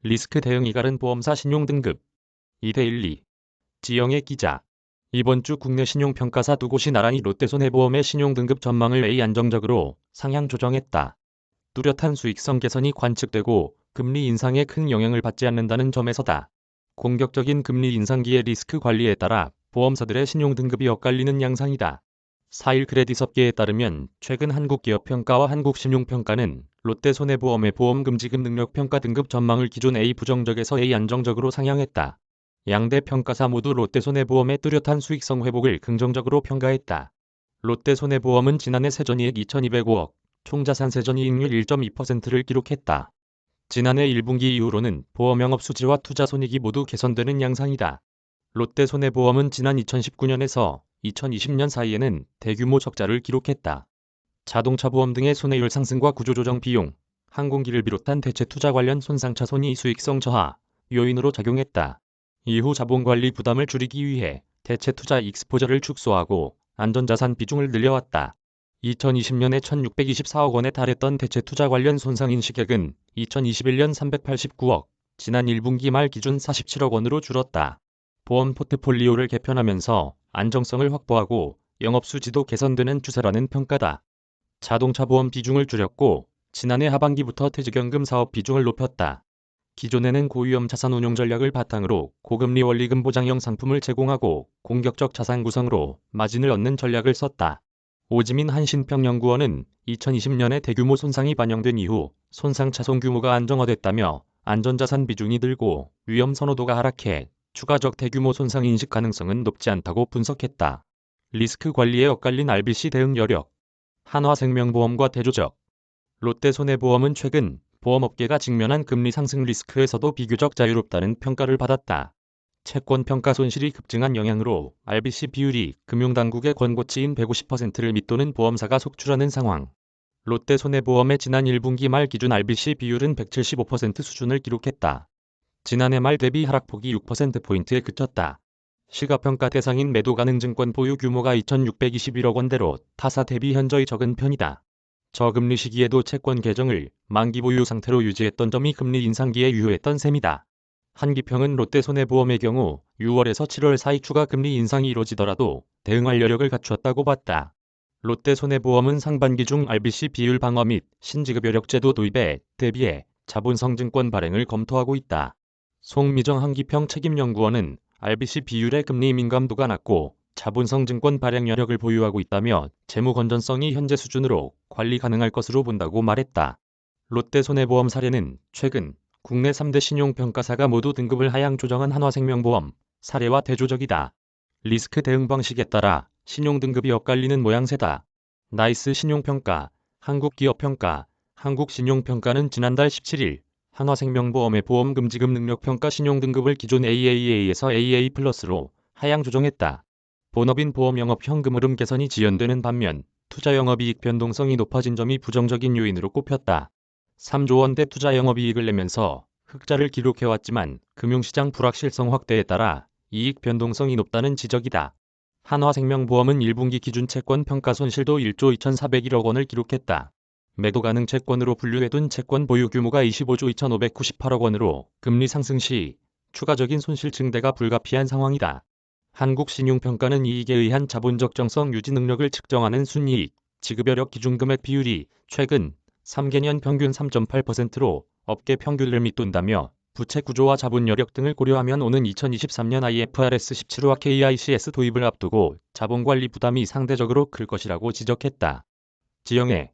리스크 대응 이갈은 보험사 신용등급 2대12 지영애 기자. 이번 주 국내 신용평가사 두 곳이 나란히 롯데손해보험의 신용등급 전망을 A 안정적으로 상향 조정했다. 뚜렷한 수익성 개선이 관측되고 금리 인상에 큰 영향을 받지 않는다는 점에서다. 공격적인 금리 인상기의 리스크 관리에 따라 보험사들의 신용등급이 엇갈리는 양상이다. 4일 크레디트업계에 따르면 최근 한국기업평가와 한국신용평가는 롯데손해보험의 보험금지급 능력평가 등급 전망을 기존 A 부정적에서 A 안정적으로 상향했다. 양대 평가사 모두 롯데손해보험의 뚜렷한 수익성 회복을 긍정적으로 평가했다. 롯데손해보험은 지난해 세전이익 2,205억, 총자산 세전이익률 1.2%를 기록했다. 지난해 1분기 이후로는 보험 영업수지와 투자손익이 모두 개선되는 양상이다. 롯데손해보험은 지난 2019년에서 2020년 사이에는 대규모 적자를 기록했다. 자동차보험 등의 손해율 상승과 구조조정 비용, 항공기를 비롯한 대체 투자 관련 손상 차손이 수익성 저하 요인으로 작용했다. 이후 자본관리 부담을 줄이기 위해 대체 투자 익스포저를 축소하고 안전자산 비중을 늘려왔다. 2020년에 1,624억 원에 달했던 대체 투자 관련 손상 인식액은 2021년 389억, 지난 1분기 말 기준 47억 원으로 줄었다. 보험 포트폴리오를 개편하면서 안정성을 확보하고 영업수지도 개선되는 추세라는 평가다. 자동차 보험 비중을 줄였고 지난해 하반기부터 퇴직연금 사업 비중을 높였다. 기존에는 고위험 자산 운용 전략을 바탕으로 고금리 원리금 보장형 상품을 제공하고 공격적 자산 구성으로 마진을 얻는 전략을 썼다. 오지민 한신평연구원은 2020년에 대규모 손상이 반영된 이후 손상 차손 규모가 안정화됐다며 안전자산 비중이 늘고 위험 선호도가 하락해 추가적 대규모 손상 인식 가능성은 높지 않다고 분석했다. 리스크 관리에 엇갈린 RBC 대응 여력. 한화생명보험과 대조적. 롯데손해보험은 최근 보험업계가 직면한 금리 상승 리스크에서도 비교적 자유롭다는 평가를 받았다. 채권평가 손실이 급증한 영향으로 RBC 비율이 금융당국의 권고치인 150%를 밑도는 보험사가 속출하는 상황. 롯데손해보험의 지난 1분기 말 기준 RBC 비율은 175% 수준을 기록했다. 지난해 말 대비 하락폭이 6%포인트에 그쳤다. 시가평가 대상인 매도가능증권 보유 규모가 2,621억 원대로 타사 대비 현저히 적은 편이다. 저금리 시기에도 채권 계정을 만기 보유 상태로 유지했던 점이 금리 인상기에 유효했던 셈이다. 한기평은 롯데손해보험의 경우 6월에서 7월 사이 추가 금리 인상이 이뤄지더라도 대응할 여력을 갖추었다고 봤다. 롯데손해보험은 상반기 중 RBC 비율 방어 및 신지급 여력 제도 도입에 대비해 자본성 증권 발행을 검토하고 있다. 송미정 한기평 책임연구원은 RBC 비율의 금리 민감도가 낮고 자본성 증권 발행 여력을 보유하고 있다며 재무 건전성이 현재 수준으로 관리 가능할 것으로 본다고 말했다. 롯데손해보험 사례는 최근 국내 3대 신용평가사가 모두 등급을 하향 조정한 한화생명보험 사례와 대조적이다. 리스크 대응 방식에 따라 신용등급이 엇갈리는 모양새다. 나이스 신용평가, 한국기업평가, 한국신용평가는 지난달 17일 한화생명보험의 보험금지급 능력평가 신용등급을 기존 AAA에서 AA+로 하향 조정했다. 본업인 보험 영업 현금 흐름 개선이 지연되는 반면 투자 영업이익 변동성이 높아진 점이 부정적인 요인으로 꼽혔다. 3조 원대 투자 영업이익을 내면서 흑자를 기록해왔지만 금융시장 불확실성 확대에 따라 이익 변동성이 높다는 지적이다. 한화생명보험은 1분기 기준 채권 평가 손실도 1조 2,401억 원을 기록했다. 매도 가능 채권으로 분류해둔 채권 보유 규모가 25조 2,598억 원으로 금리 상승 시 추가적인 손실 증대가 불가피한 상황이다. 한국신용평가는 이익에 의한 자본 적정성 유지 능력을 측정하는 순이익, 지급여력 기준금액 비율이 최근 3개년 평균 3.8%로 업계 평균을 밑돈다며 부채 구조와 자본 여력 등을 고려하면 오는 2023년 IFRS 17과 KICS 도입을 앞두고 자본관리 부담이 상대적으로 클 것이라고 지적했다. 지영애